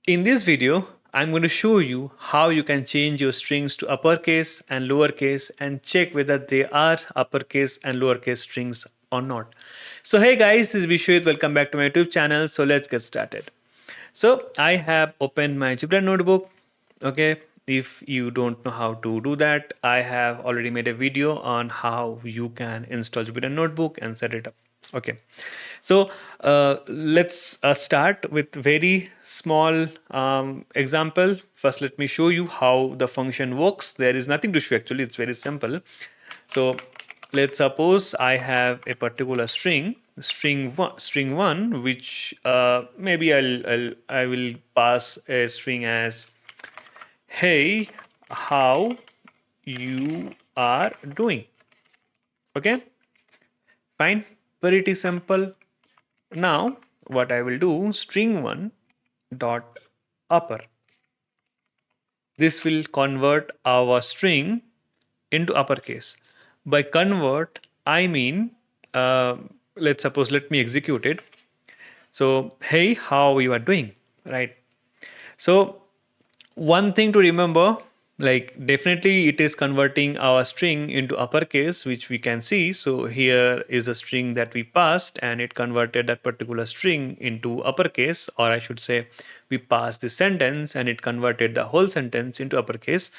In this video, I'm going to show you how you can change your strings to uppercase and lowercase and check whether they are uppercase and lowercase strings or not. So hey guys, this is Vishwet. Welcome back to my YouTube channel. So let's get started. So I have opened my Jupyter notebook. Okay, if you don't know how to do that, I have already made a video on how you can install Jupyter notebook and set it up. Okay, so let's start with very small example. First, let me show you how the function works. There is nothing to show actually, it's very simple. So let's suppose I have a particular string one, which maybe I will pass a string as, hey, how you are doing. Okay, fine, pretty simple. Now what I will do, string one dot upper. This will convert our string into uppercase. By convert, I mean, let's suppose, let me execute it. So, hey, how you are doing, right? So one thing to remember, like definitely it is converting our string into uppercase, which we can see. So here is a string that we passed and it converted that particular string into uppercase, or I should say we passed the sentence and it converted the whole sentence into uppercase.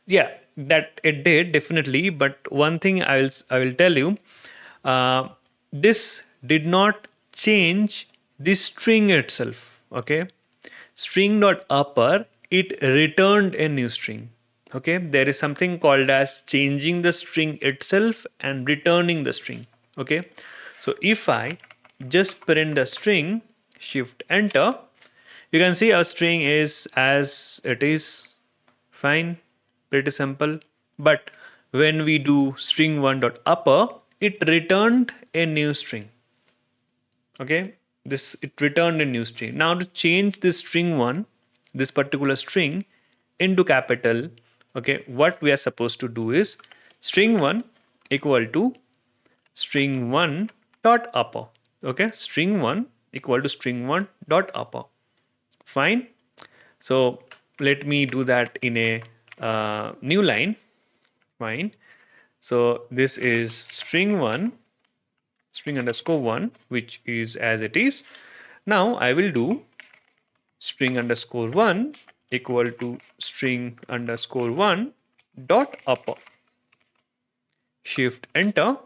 Yeah, that it did definitely. But one thing I will tell you, uh, this did not change the string itself. Okay, string dot upper, it returned a new string. Okay, there is something called as changing the string itself and returning the string. Okay, so if I just print the string, shift enter, you can see our string is as it is. Fine, pretty simple. But when we do string one dot upper, it returned a new string. Okay, this it returned a new string. Now to change this string one, this particular string, into capital, okay, what we are supposed to do is string one equal to string one dot upper. Okay, string one equal to string one dot upper. Fine. So let me do that in a new line. Fine. So this is string one, string underscore one, which is as it is. Now I will do string underscore one equal to string underscore one dot upper. Shift enter.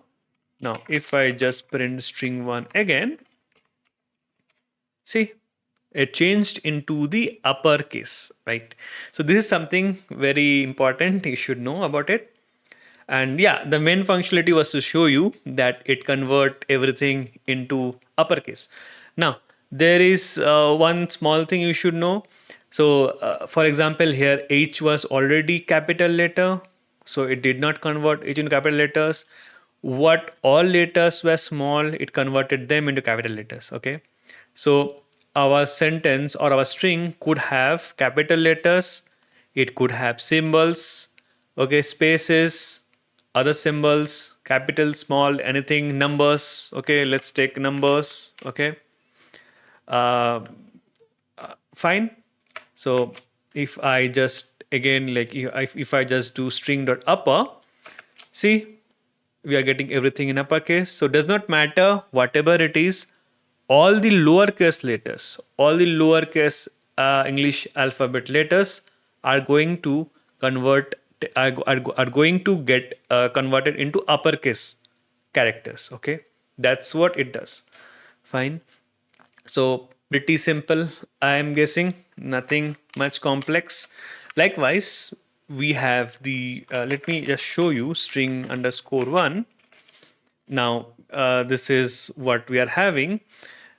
Now if I just print string one again, see, it changed into the uppercase, right? So this is something very important you should know about it. And yeah, the main functionality was to show you that it convert everything into uppercase. Now there is one small thing you should know. So for example, here H was already capital letter, so it did not convert H into capital letters. What all letters were small, it converted them into capital letters. Okay, so our sentence or our string could have capital letters, it could have symbols, okay, spaces, other symbols, capital, small, anything, numbers. Okay, let's take numbers. Okay, uh, fine. So if I just again, like if I just do string dot upper, see, we are getting everything in uppercase. So does not matter whatever it is, all the lowercase letters, all the lowercase English alphabet letters are going to convert, are going to get converted into uppercase characters. Okay, that's what it does. Fine. So pretty simple, I am guessing, nothing much complex. Likewise, we have the let me just show you string underscore one. Now this is what we are having.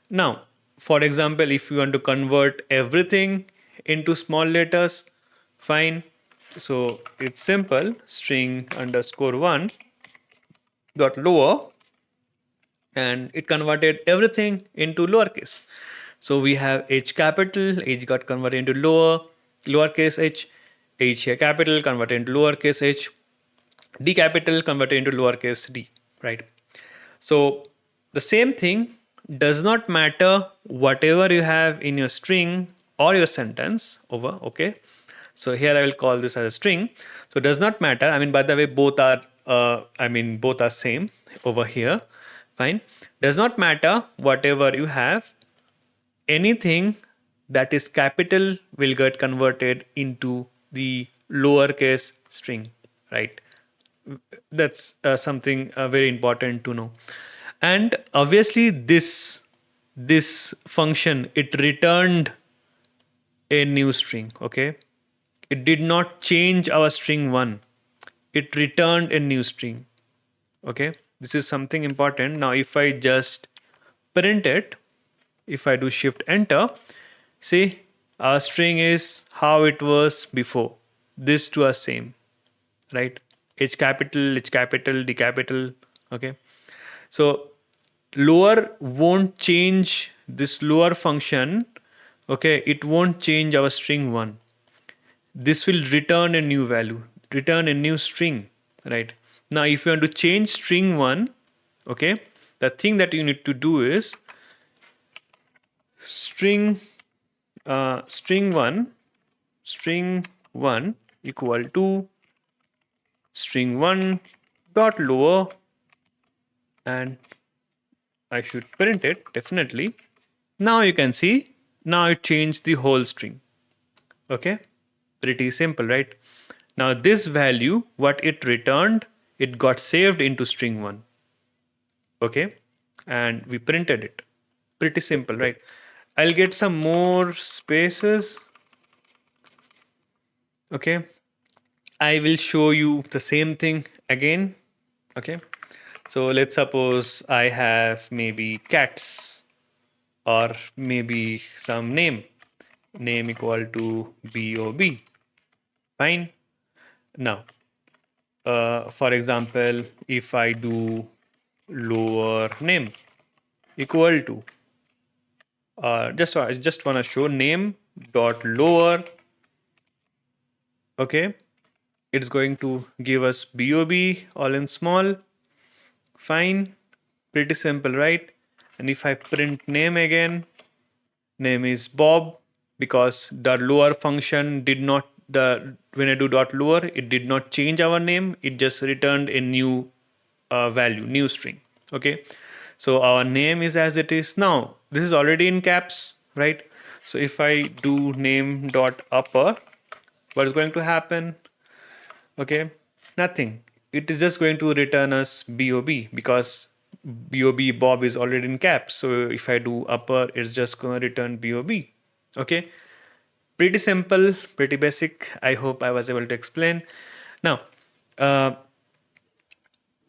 Now for example, if you want to convert everything into small letters, fine. So it's simple, string underscore one dot lower, and it converted everything into lowercase. So we have H capital, H got converted into lowercase h, H here capital converted into lowercase h, D capital converted into lowercase d, right? So the same thing does not matter whatever you have in your string, or your sentence over. Okay, so here I will call this as a string. So it does not matter. I mean, by the way, both are both are same over here. Fine. Does not matter whatever you have. Anything that is capital will get converted into the lowercase string, right? That's something very important to know. And obviously this function, it returned a new string. Okay, it did not change our string 1, it returned a new string. Okay, this is something important. Now if I just print it, if I do shift enter, see, our string is how it was before. These two are same, right? H capital, D capital. Okay, so lower won't change this lower function. Okay, it won't change our string 1. This will return a new value, return a new string, right? Now if you want to change string 1, okay, the thing that you need to do is string string 1 equal to string 1 dot lower, and I should print it definitely. Now you can see, now it changed the whole string. Okay, pretty simple, right? Now this value, what it returned, it got saved into string 1. Okay, and we printed it. Pretty simple, right? I'll get some more spaces. Okay, I will show you the same thing again. Okay, so let's suppose I have maybe cats, or maybe some name equal to bob. Fine. Now for example, if I do lower name equal to I just want to show name dot lower. Okay, it's going to give us bob all in small. Fine, pretty simple, right? And if I print name again, name is Bob, because the lower function did not, the when I do dot lower, it did not change our name, it just returned a new value, new string. Okay, so our name is as it is. Now this is already in caps, right? So if I do name dot upper, what is going to happen? Okay, nothing. It is just going to return us bob, because bob is already in caps. So if I do upper, it's just going to return bob. Okay, pretty simple, pretty basic. I hope I was able to explain. Now uh,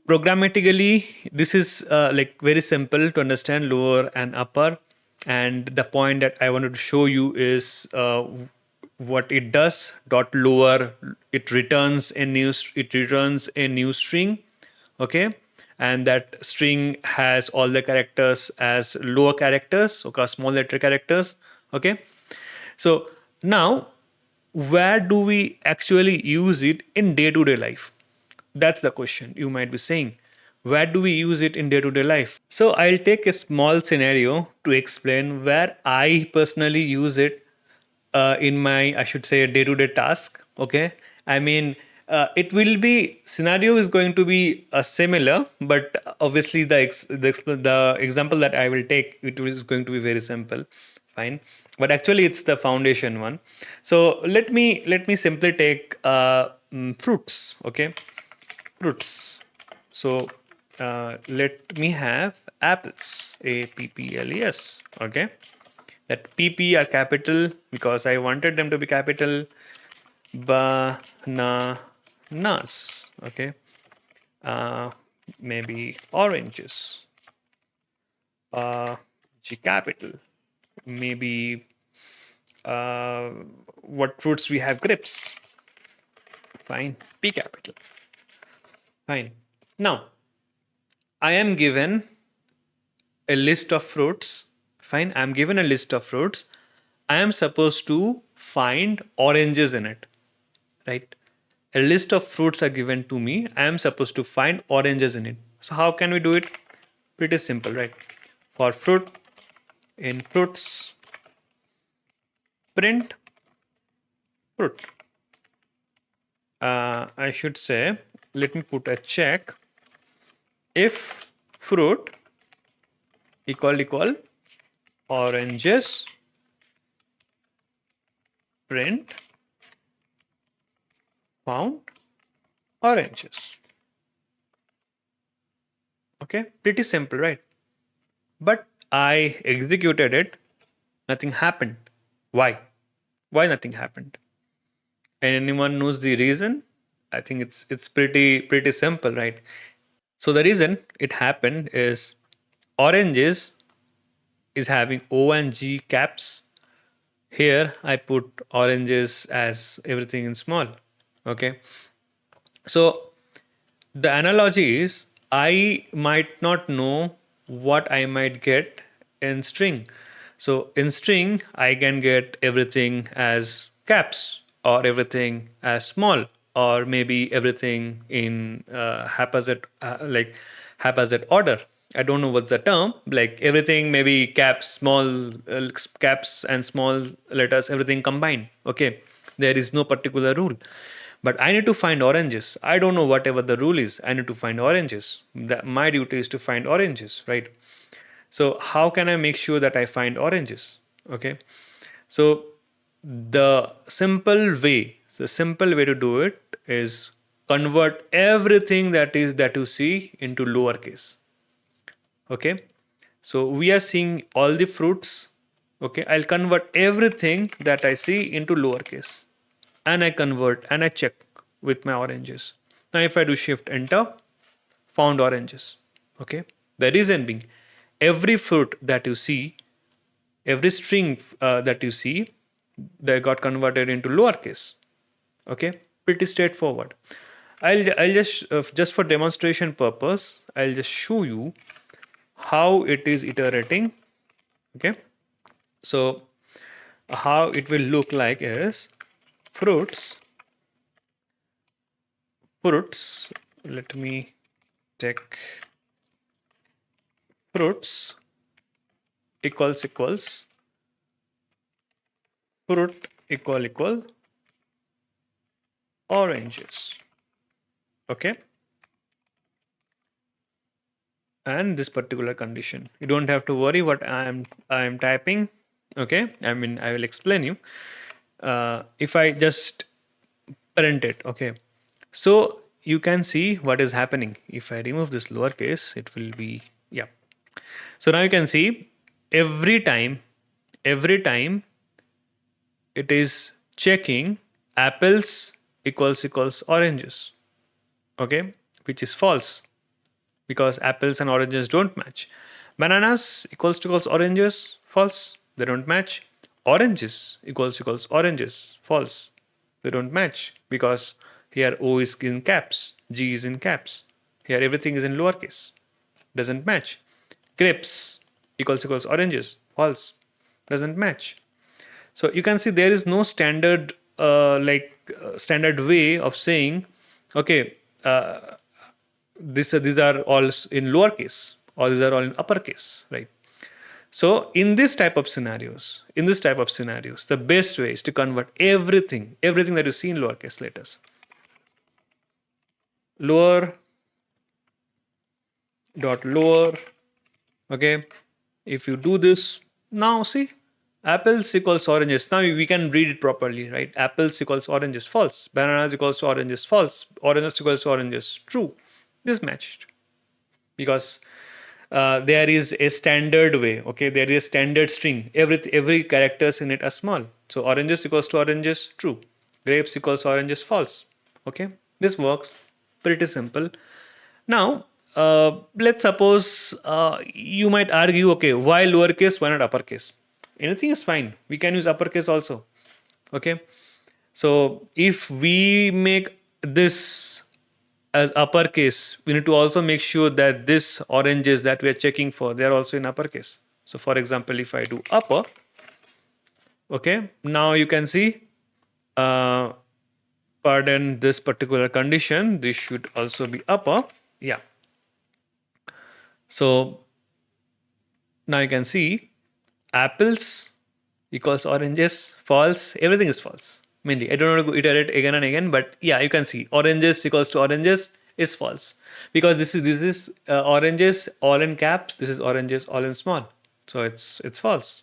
programmatically, this is like very simple to understand, lower and upper. And the point that I wanted to show you is what it does. Dot lower, it returns a new string. Okay, and that string has all the characters as lower characters, okay, small letter characters. Okay, so now where do we actually use it in day-to-day life? That's the question you might be saying. Where do we use it in day-to-day life? So I'll take a small scenario to explain where I personally use it in my, I should say, day-to-day task. Okay, I mean, it will be, scenario is going to be similar, but obviously the example that I will take, it is going to be very simple. Fine, but actually it's the foundation one. So let me simply take fruits. Okay, fruits. So let me have apples, apples. Okay, that pp are capital because I wanted them to be capital. Bananas. Okay, maybe oranges. G capital. Maybe what fruits we have? Grapes. Fine, P capital. Fine. Now I am given a list of fruits. Fine, I am given a list of fruits. I am supposed to find oranges in it, right? A list of fruits are given to me. I am supposed to find oranges in it. So how can we do it? Pretty simple, right? For fruit, in fruits, print fruit. I should say, let me put a check. If fruit equal oranges, print found oranges. Okay, pretty simple, right? But I executed it, nothing happened. Why? Why nothing happened? And anyone knows the reason? I think it's pretty simple, right? So the reason it happened is oranges is having O and G caps. Here I put oranges as everything in small. Okay. So the analogy is I might not know what I might get in string. So in string, I can get everything as caps or everything as small or maybe everything in haphazard order. I don't know what's the term. Like everything, maybe caps, small caps and small letters, everything combined. Okay, there is no particular rule. But I need to find oranges. I don't know whatever the rule is. I need to find oranges. My duty is to find oranges, right? So how can I make sure that I find oranges? Okay. So the simple way to do it is convert everything that you see into lowercase. Okay. So we are seeing all the fruits. Okay. I'll convert everything that I see into lowercase and I convert and I check with my oranges. Now, if I do shift enter, found oranges. Okay. The reason being, every fruit that you see, every string that you see, they got converted into lowercase. Okay. Pretty straightforward. I'll just for demonstration purpose, I'll just show you how it is iterating. Okay. So how it will look like is fruits, let me check. Fruits equals fruit equal oranges. Okay. And this particular condition, you don't have to worry what I am typing. Okay, I mean I will explain you. If I just print it, okay, so you can see what is happening. If I remove this lowercase, it will be, yeah. So now you can see every time it is checking apples equals oranges. Okay, which is false because apples and oranges don't match. Bananas equals oranges, false, they don't match. Oranges equals oranges, false, they don't match because here O is in caps, G is in caps. Here everything is in lowercase, doesn't match. Grapes equals oranges, false, doesn't match. So you can see there is no standard way of saying, okay, these are all in lowercase or these are all in uppercase, right? So in this type of scenarios, the best way is to convert everything that you see in lowercase letters. Lower dot lower. Okay, if you do this now, see, apples equals oranges. Now we can read it properly, right? Apples equals oranges, false. Bananas equals to oranges, false. Oranges equals to oranges, true. This matched because there is a standard way. Okay, there is a standard string. Every characters in it are small. So oranges equals to oranges, true. Grapes equals oranges, false. Okay, this works. Pretty simple. Now, let's suppose you might argue, okay, why lowercase, why not uppercase? Anything is fine. We can use uppercase also. Okay. So if we make this as uppercase, we need to also make sure that this oranges that we are checking for, they are also in uppercase. So for example, if I do upper, okay, now you can see, pardon this particular condition, this should also be upper. Yeah. So now you can see apples equals oranges, false, everything is false. Mainly, I don't want to iterate again and again, but yeah, you can see oranges equals to oranges is false because this is oranges all in caps. This is oranges all in small, so it's false.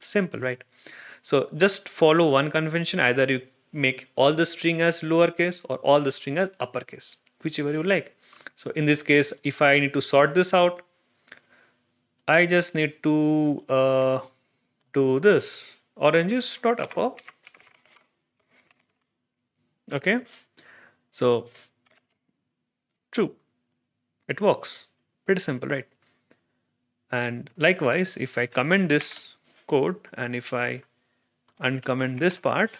Simple, right? So just follow one convention. Either you make all the string as lowercase or all the string as uppercase, whichever you like. So in this case, if I need to sort this out, I just need to do this oranges dot upper. Okay, so true, it works. Pretty simple, right? And likewise, if I comment this code and if I uncomment this part,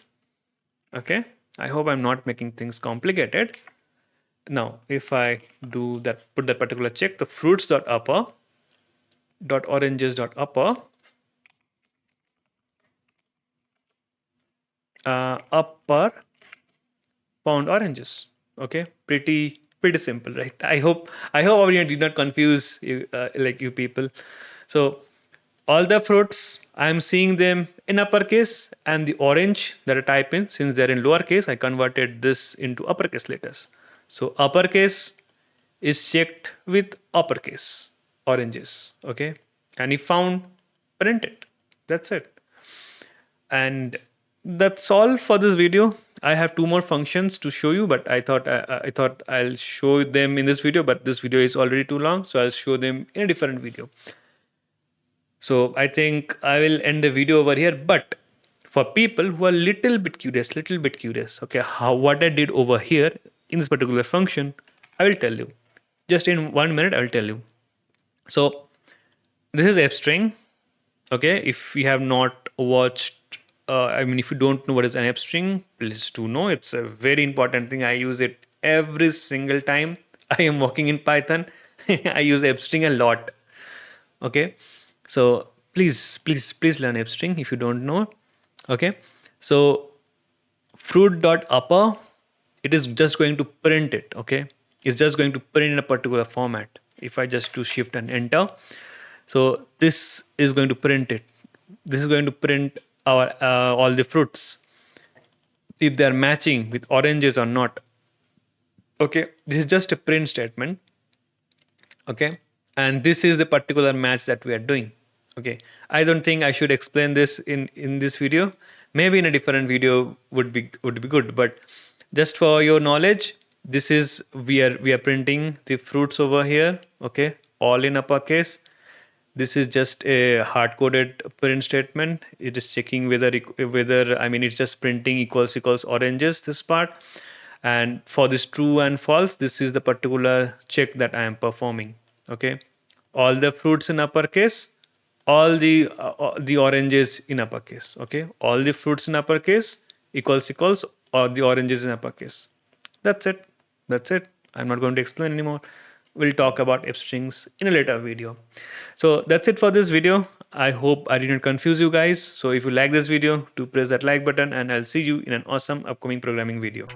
okay, I hope I'm not making things complicated. Now, if I do that, put that particular check, the fruits dot upper dot oranges dot upper upper found oranges. Okay, pretty simple, right? I hope I did not confuse you, like you people. So all the fruits I'm seeing them in uppercase, and the orange that I type in, since they're in lowercase, I converted this into uppercase letters. So uppercase is checked with uppercase oranges. Okay, and if found, print it. That's it. And that's all for this video. I have two more functions to show you, but I thought I'll show them in this video, but this video is already too long, so I'll show them in a different video. So I think I will end the video over here. But for people who are little bit curious, okay, how what I did over here in this particular function, I will tell you. Just in 1 minute, I will tell you. So this is f string. Okay, if you have not watched, if you don't know what is an f string, please do know. It's a very important thing. I use it every single time I am working in Python. I use f string a lot. Okay, so please learn f string if you don't know. Okay, so fruit dot upper, it is just going to print it. Okay, it's just going to print in a particular format. If I just do shift and enter, so this is going to print it. This is going to print our all the fruits if they are matching with oranges or not. Okay, this is just a print statement. Okay, and this is the particular match that we are doing. Okay, I don't think I should explain this in this video. Maybe in a different video would be good, but just for your knowledge, this is we are printing the fruits over here. Okay, all in uppercase. This is just a hard-coded print statement. It is checking whether it's just printing equals oranges, this part. And for this true and false, this is the particular check that I am performing. Okay, all the fruits in uppercase, all the oranges in uppercase. Okay, all the fruits in uppercase equals or the oranges in uppercase. That's it. That's it. I'm not going to explain anymore. We'll talk about f strings in a later video. So that's it for this video. I hope I didn't confuse you guys. So if you like this video, do press that like button, and I'll see you in an awesome upcoming programming video.